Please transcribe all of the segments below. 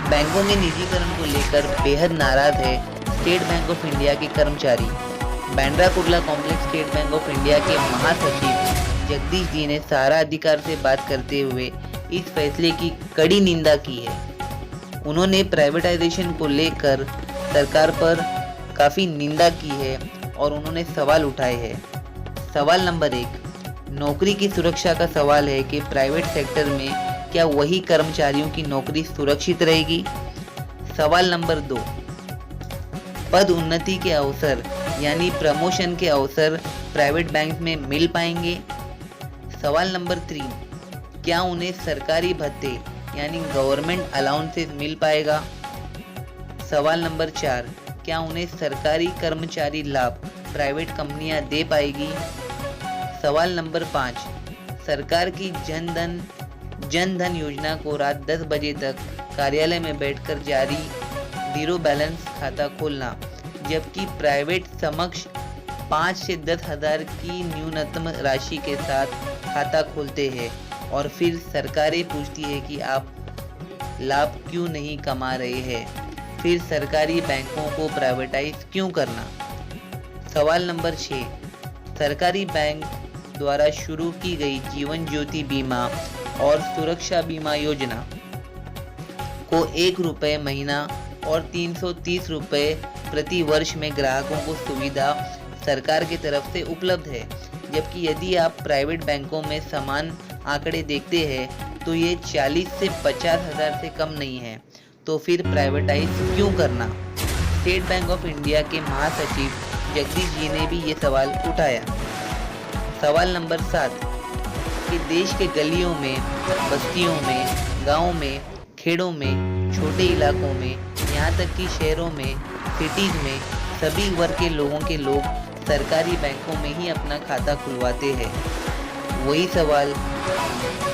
बैंकों में निजीकरण को लेकर बेहद नाराज है स्टेट बैंक ऑफ इंडिया के कर्मचारी। Bandra Kurla complex state bank of India के महासचिव जगदीश जी ने सहारा अधिकार से बात करते हुए इस फैसले की कड़ी निंदा की है। उन्होंने प्राइवेटाइजेशन को लेकर सरकार पर काफ़ी निंदा की है और उन्होंने सवाल उठाए हैं। सवाल नंबर 1, नौकरी की सुरक्षा का सवाल है कि प्राइवेट सेक्टर में क्या वही कर्मचारियों की नौकरी सुरक्षित रहेगी। सवाल नंबर 2, पद उन्नति के अवसर यानी प्रमोशन के अवसर प्राइवेट बैंक में मिल पाएंगे। सवाल नंबर 3, क्या उन्हें सरकारी भत्ते यानी गवर्नमेंट अलाउंसेस मिल पाएगा। सवाल नंबर 4, क्या उन्हें सरकारी कर्मचारी लाभ प्राइवेट कंपनियां दे पाएगी। सवाल नंबर 5, सरकार की जन धन योजना को रात 10 बजे तक कार्यालय में बैठकर जारी जीरो बैलेंस खाता खोलना, जबकि प्राइवेट समक्ष 5 से 10 हज़ार की न्यूनतम राशि के साथ खाता खोलते हैं और फिर सरकारें पूछती है कि आप लाभ क्यों नहीं कमा रहे हैं, फिर सरकारी बैंकों को प्राइवेटाइज क्यों करना। सवाल नंबर 6, सरकारी बैंक द्वारा शुरू की गई जीवन ज्योति बीमा और सुरक्षा बीमा योजना को ₹1 महीना और 330 रुपये प्रति वर्ष में ग्राहकों को सुविधा सरकार की तरफ से उपलब्ध है, जबकि यदि आप प्राइवेट बैंकों में समान आंकड़े देखते हैं तो ये 40 से 50 हज़ार से कम नहीं है, तो फिर प्राइवेटाइज क्यों करना। स्टेट बैंक ऑफ इंडिया के महासचिव जगदीश जी ने भी ये सवाल उठाया। सवाल नंबर 7, कि देश के गलियों में, बस्तियों में, गाँव में, खेड़ों में, छोटे इलाकों में, यहाँ तक कि शहरों में, सिटीज़ में सभी वर्ग के लोग सरकारी बैंकों में ही अपना खाता खुलवाते हैं। वही सवाल,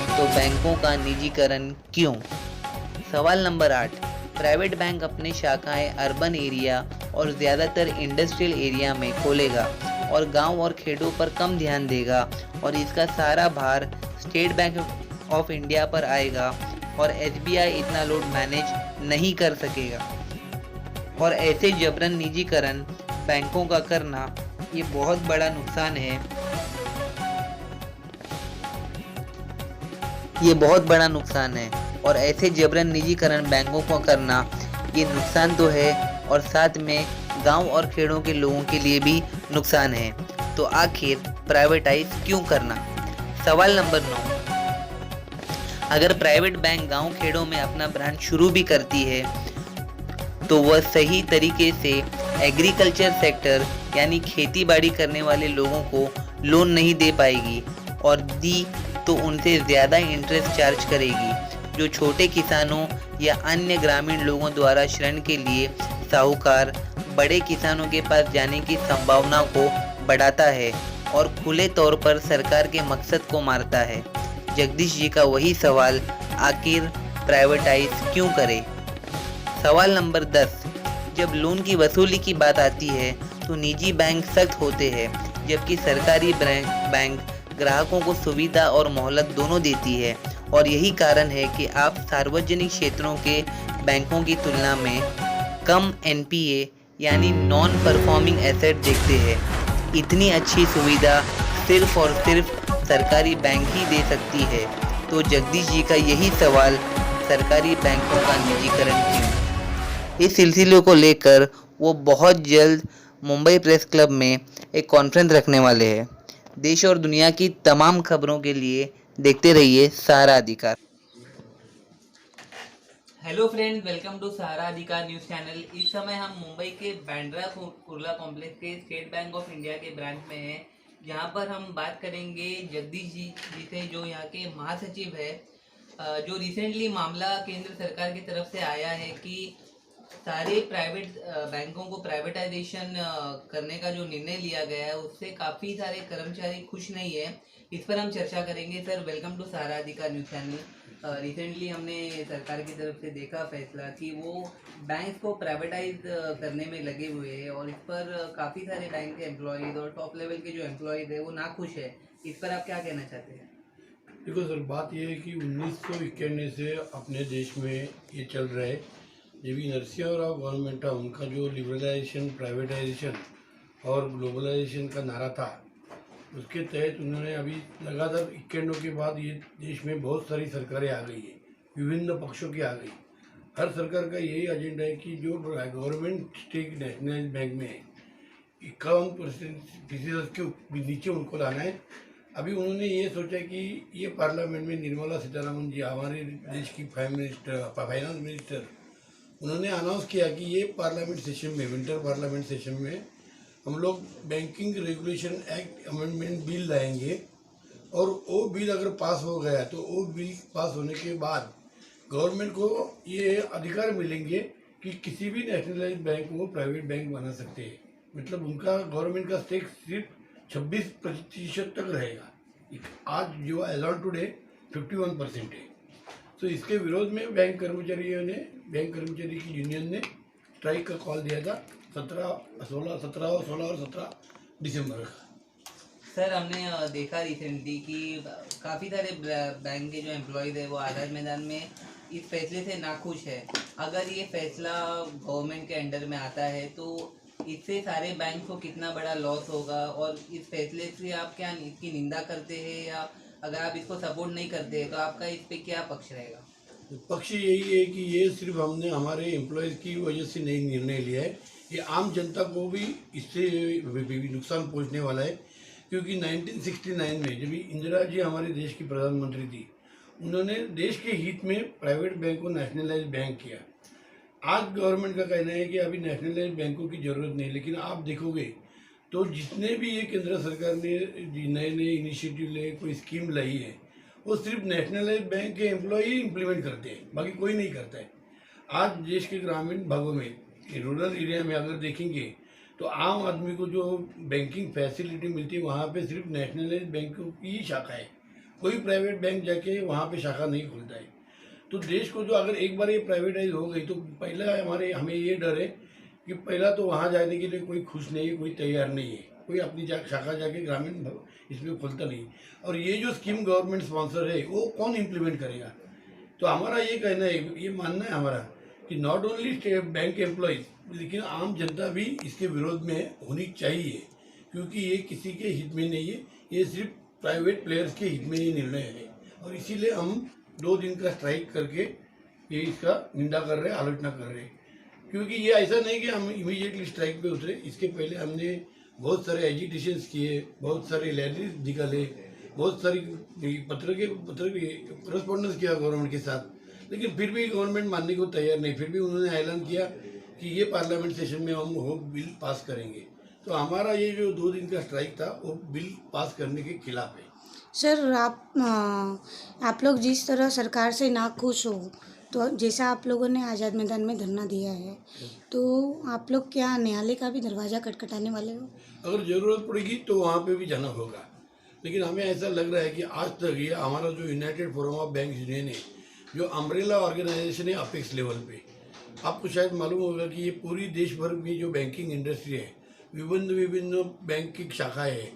तो बैंकों का निजीकरण क्यों। सवाल नंबर 8, प्राइवेट बैंक अपने शाखाएं अर्बन एरिया और ज़्यादातर इंडस्ट्रियल एरिया में खोलेगा और गांव और खेड़ों पर कम ध्यान देगा और इसका सारा भार स्टेट बैंक ऑफ इंडिया पर आएगा और एसबीआई इतना लोड मैनेज नहीं कर सकेगा। और ऐसे जबरन निजीकरण बैंकों का करना ये बहुत बड़ा नुकसान है। और ऐसे जबरन निजीकरण बैंकों को करना ये नुकसान तो है और साथ में गांव और खेड़ों के लोगों के लिए भी नुकसान है। तो आखिर प्राइवेटाइज क्यों करना। सवाल नंबर 9, अगर प्राइवेट बैंक गांव खेड़ों में अपना ब्रांच शुरू भी करती है तो वह सही तरीके से एग्रीकल्चर सेक्टर यानी खेती बाड़ी करने वाले लोगों को लोन नहीं दे पाएगी और दी तो उनसे ज़्यादा इंटरेस्ट चार्ज करेगी, जो छोटे किसानों या अन्य ग्रामीण लोगों द्वारा ऋण के लिए साहूकार बड़े किसानों के पास जाने की संभावना को बढ़ाता है और खुले तौर पर सरकार के मकसद को मारता है। जगदीश जी का वही सवाल, आखिर प्राइवेटाइज क्यों करें। सवाल नंबर 10, जब लोन की वसूली की बात आती है तो निजी बैंक सख्त होते हैं, जबकि सरकारी बैंक ग्राहकों को सुविधा और मोहलत दोनों देती है और यही कारण है कि आप सार्वजनिक क्षेत्रों के बैंकों की तुलना में कम एनपीए यानी नॉन परफॉर्मिंग एसेट देखते हैं। इतनी अच्छी सुविधा सिर्फ और सिर्फ सरकारी बैंक ही दे सकती है। तो जगदीश जी का यही सवाल, सरकारी बैंकों का निजीकरण क्यों। इस सिलसिले को लेकर वो बहुत जल्द मुंबई प्रेस क्लब में एक कॉन्फ्रेंस रखने वाले हैं। देश और दुनिया की तमाम खबरों के लिए देखते रहिए सहारा अधिकार। हेलो फ्रेंड्स, वेलकम टू सहारा अधिकार न्यूज़ चैनल। इस समय हम मुंबई के बांद्रा कुर्ला कॉम्प्लेक्स के स्टेट बैंक ऑफ इंडिया के ब्रांच में हैं, जहां पर हम बात करेंगे जगदीश जी से, जो यहाँ के महासचिव है। जो रिसेंटली मामला केंद्र सरकार की तरफ से आया है कि सारे प्राइवेट बैंकों को प्राइवेटाइजेशन करने का जो निर्णय लिया गया है उससे काफ़ी सारे कर्मचारी खुश नहीं है। इस पर हम चर्चा करेंगे। सर, वेलकम टू सहारा अधिकार न्यूज़ चैनल। रिसेंटली हमने सरकार की तरफ से देखा फैसला कि वो बैंक को प्राइवेटाइज करने में लगे हुए हैं और इस पर काफ़ी सारे बैंक के एम्प्लॉयज़ और टॉप लेवल के जो एम्प्लॉयज़ है वो नाखुश है। इस पर आप क्या कहना चाहते हैं? देखो सर, बात यह है कि 1991 से अपने देश में ये चल रहा है जब भी नरसिंह राव गवर्नमेंट था उनका जो लिबरलाइजेशन, प्राइवेटाइजेशन और ग्लोबलाइजेशन का नारा था, उसके तहत उन्होंने अभी लगातार 91 के बाद ये देश में बहुत सारी सरकारें आ गई है, विभिन्न पक्षों की आ गई। हर सरकार का यही एजेंडा है कि जो गवर्नमेंट स्टेक नेशनलाइज बैंक में है 51% के नीचे उनको लाना है। अभी उन्होंने ये सोचा कि ये पार्लियामेंट में निर्मला सीतारमण जी, हमारे देश की फाइनेंस मिनिस्टर, उन्होंने अनाउंस किया कि ये पार्लियामेंट सेशन में, विंटर पार्लियामेंट सेशन में हम लोग banking regulation act amendment bill लाएंगे और वो बिल अगर पास हो गया तो वो बिल पास होने के बाद गवर्नमेंट को ये अधिकार मिलेंगे कि किसी भी नेशनलाइज बैंक को प्राइवेट बैंक बना सकते हैं। मतलब उनका गवर्नमेंट का स्टेक सिर्फ 26% तक रहेगा। आज जो एज ऑन टुडे 51% है। तो इसके विरोध में बैंक कर्मचारी की यूनियन ने स्ट्राइक का कॉल दिया था 16 और 17 दिसंबर का। सर, हमने देखा रिसेंटली कि काफ़ी सारे बैंक के जो एम्प्लॉयज़ है वो आज़ाद मैदान में इस फैसले से नाखुश है। अगर ये फैसला गवर्नमेंट के अंडर में आता है तो इससे सारे बैंक को कितना बड़ा लॉस होगा, और इस फैसले से आप क्या इसकी निंदा करते हैं, या अगर आप इसको सपोर्ट नहीं करते हैं तो आपका इस पे क्या पक्ष रहेगा? पक्ष यही है कि ये सिर्फ हमने हमारे एम्प्लॉयज़ की वजह से नहीं निर्णय लिया है, ये आम जनता को भी इससे भी नुकसान पहुंचने वाला है। क्योंकि 1969 में जब इंदिरा जी हमारे देश की प्रधानमंत्री थी, उन्होंने देश के हित में प्राइवेट बैंक को नेशनलाइज बैंक किया। आज गवर्नमेंट का कहना है कि अभी नेशनलाइज बैंकों की ज़रूरत नहीं, लेकिन आप देखोगे तो जितने भी ये केंद्र सरकार ने नए नए इनिशिएटिव ले, कोई स्कीम लाई है, वो सिर्फ नेशनलाइज बैंक के एम्प्लॉय ही इम्प्लीमेंट करते हैं, बाकी कोई नहीं करता है। आज देश के ग्रामीण भागों में, रूरल एरिया में अगर देखेंगे तो आम आदमी को जो बैंकिंग फैसिलिटी मिलती है वहाँ पे सिर्फ नेशनलाइज बैंकों की ही शाखा है। कोई प्राइवेट बैंक जाके वहाँ पे शाखा नहीं खुलता है। तो देश को जो अगर एक बार ये प्राइवेटाइज हो गई तो पहला हमें ये डर है कि पहला तो वहाँ जाने के लिए कोई खुश नहीं है, कोई तैयार नहीं है, कोई अपनी शाखा जाके ग्रामीण इसमें खुलता नहीं। और ये जो स्कीम गवर्नमेंट स्पॉन्सर है वो कौन इम्प्लीमेंट करेगा? तो हमारा ये कहना है, ये मानना है हमारा कि नॉट ओनली बैंक एम्प्लॉयज़ लेकिन आम जनता भी इसके विरोध में होनी चाहिए, क्योंकि ये किसी के हित में नहीं है, ये सिर्फ प्राइवेट प्लेयर्स के हित में ही निर्णय है। और इसीलिए हम 2 दिन का स्ट्राइक करके ये इसका निंदा कर रहे हैं, आलोचना कर रहे हैं। क्योंकि ये ऐसा नहीं कि हम इमीडिएटली स्ट्राइक पे उतरे, इसके पहले हमने बहुत सारे एजिटेशंस किए, बहुत सारे रैलीज निकाले, बहुत सारी पत्र करस्पॉन्डेंस किया गवर्नमेंट के साथ, लेकिन फिर भी गवर्नमेंट मानने को तैयार नहीं। फिर भी उन्होंने ऐलान किया कि ये पार्लियामेंट सेशन में हम वो बिल पास करेंगे। तो हमारा ये जो 2 दिन का स्ट्राइक था वो बिल पास करने के खिलाफ है। सर, आप लोग जिस तरह सरकार से नाखुश हो, तो जैसा आप लोगों ने आज़ाद मैदान में धरना दिया है, तो आप लोग क्या न्यायालय का भी दरवाज़ा खटखटाने वाले हो? अगर ज़रूरत पड़ेगी तो वहाँ पे भी जाना होगा, लेकिन हमें ऐसा लग रहा है कि आज तक ये हमारा जो United forum of bank union है, जो अम्ब्रेला ऑर्गेनाइजेशन है अपेक्स लेवल पे, आपको शायद मालूम होगा कि ये पूरी देश भर में जो बैंकिंग इंडस्ट्री है, विभिन्न बैंक की शाखाएँ हैं,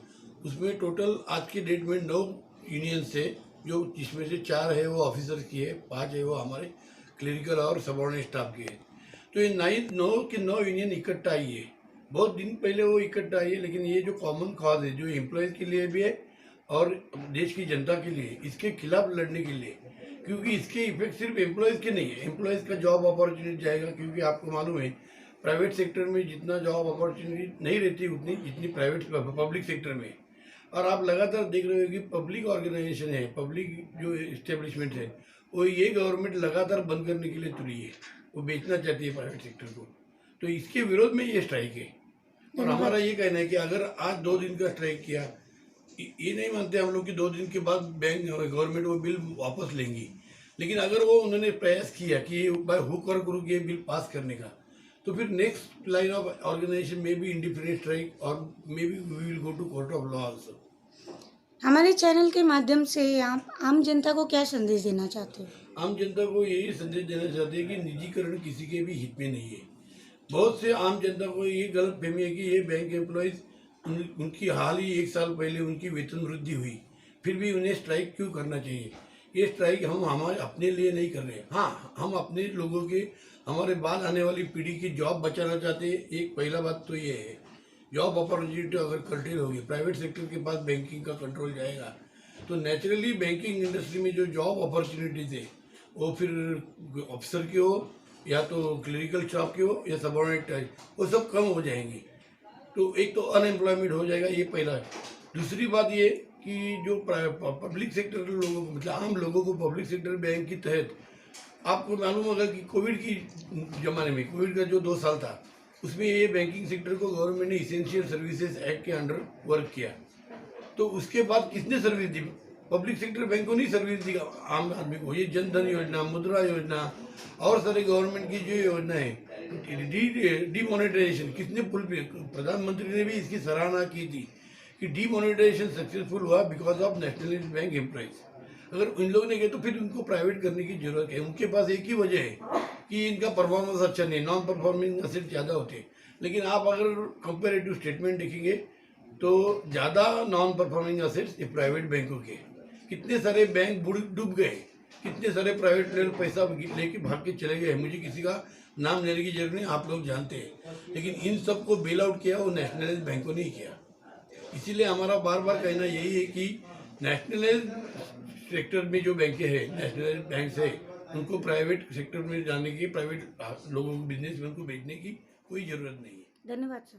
उसमें टोटल आज की डेट में 9 यूनियंस है, जो जिसमें से 4 है वो ऑफिसर्स की है, 5 है वो हमारे क्लरिकल और सबऑर्डिनेट स्टाफ की है। तो ये 9 यूनियन इकट्ठा आई है। बहुत दिन पहले वो इकट्ठा आई है, लेकिन ये जो कॉमन कॉज है, जो एम्प्लॉयज़ के लिए भी है और देश की जनता के लिए, इसके खिलाफ लड़ने के लिए, क्योंकि इसके इफेक्ट सिर्फ एम्प्लॉयज़ के नहीं है, एम्प्लॉयज़ का जॉब अपॉर्चुनिटी जाएगा। क्योंकि आपको मालूम है प्राइवेट सेक्टर में जितना जॉब अपॉर्चुनिटी नहीं रहती उतनी जितनी पब्लिक सेक्टर में। और आप लगातार देख रहे हो कि पब्लिक ऑर्गेनाइजेशन है, पब्लिक जो इस्टेब्लिशमेंट है, वो ये गवर्नमेंट लगातार बंद करने के लिए तुली है, वो बेचना चाहती है प्राइवेट सेक्टर को। तो इसके विरोध में ये स्ट्राइक है। और हमारा ये कहना है कि अगर आज 2 दिन का स्ट्राइक किया, ये नहीं मानते हम लोग कि 2 दिन के बाद बैंक गवर्नमेंट वो बिल वापस लेंगी, लेकिन अगर वो उन्होंने प्रयास किया कि बाय हुक और क्रुक ये बिल पास करने का, तो फिर नेक्स्ट लाइन ऑफ ऑर्गेनाइजेशन में भी इंडिफरेंट स्ट्राइक और maybe we will go to court of law also. हमारे चैनल के माध्यम से आप आम जनता को क्या संदेश देना चाहते हो? आम जनता को यही संदेश देना चाहते हैं कि निजीकरण किसी के भी हित में नहीं है। बहुत से आम जनता को ये गलत फहमी है कि ये बैंक एम्प्लॉयज़ उनकी हाल ही 1 साल पहले उनकी वेतन वृद्धि हुई, फिर भी उन्हें स्ट्राइक क्यों करना चाहिए। ये स्ट्राइक हम हमारे अपने लिए नहीं कर रहे। हाँ, हम अपने लोगों के, हमारे बाद आने वाली पीढ़ी की जॉब बचाना चाहते हैं। एक पहला बात तो ये है, जॉब अपॉर्चुनिटी अगर कर्टेल होगी, प्राइवेट सेक्टर के पास बैंकिंग का कंट्रोल जाएगा, तो नेचुरली बैंकिंग इंडस्ट्री में जो जॉब अपॉर्चुनिटीज है वो फिर अफसर की हो या तो क्लरिकल स्टाफ की हो या सबऑर्डिनेट, वो सब कम हो जाएंगी। तो एक तो अनएम्प्लॉयमेंट हो जाएगा, ये पहला है। दूसरी बात ये कि जो पब्लिक सेक्टर के लोगों को, मतलब आम लोगों को पब्लिक सेक्टर बैंक के तहत, आपको मालूम होगा कि कोविड की ज़माने में, कोविड का जो 2 साल था, उसमें ये बैंकिंग सेक्टर को गवर्नमेंट ने इसेंशियल सर्विसेज एक्ट के अंडर वर्क किया। तो उसके बाद किसने सर्विस दी? पब्लिक सेक्टर बैंक को नहीं सर्विस दी आम आदमी को। ये जन धन योजना, मुद्रा योजना और सारे गवर्नमेंट की जो योजना है, डीमोनेटाइजेशन, किसने प्रधानमंत्री ने भी इसकी सराहना की थी कि डीमोनेटाइजेशन सक्सेसफुल हुआ because of nationalised bank employees. अगर इन लोगों ने किया तो फिर उनको प्राइवेट करने की जरूरत है। उनके पास एक ही वजह है कि इनका परफॉर्मेंस अच्छा नहीं, नॉन परफॉर्मिंग एसेट ज़्यादा होते हैं। लेकिन आप अगर कंपेरेटिव स्टेटमेंट देखेंगे तो ज़्यादा नॉन परफॉर्मिंग एसेट्स ये प्राइवेट बैंकों के। कितने सारे बैंक डूब गए, कितने सारे प्राइवेट प्लेयर पैसा लेके भाग के चले गए। मुझे किसी का नाम लेने की जरूरत नहीं, आप लोग जानते हैं। लेकिन इन सबको बेल आउट किया वो नेशनलाइज्ड बैंकों ने किया। इसीलिए हमारा बार बार कहना यही है कि नेशनलाइज्ड सेक्टर में जो बैंकें हैं, नेशनलाइज्ड बैंक है, उनको प्राइवेट सेक्टर में जाने की, प्राइवेट लोगों को, बिजनेसमैन को भेजने की कोई ज़रूरत नहीं है। धन्यवाद सर।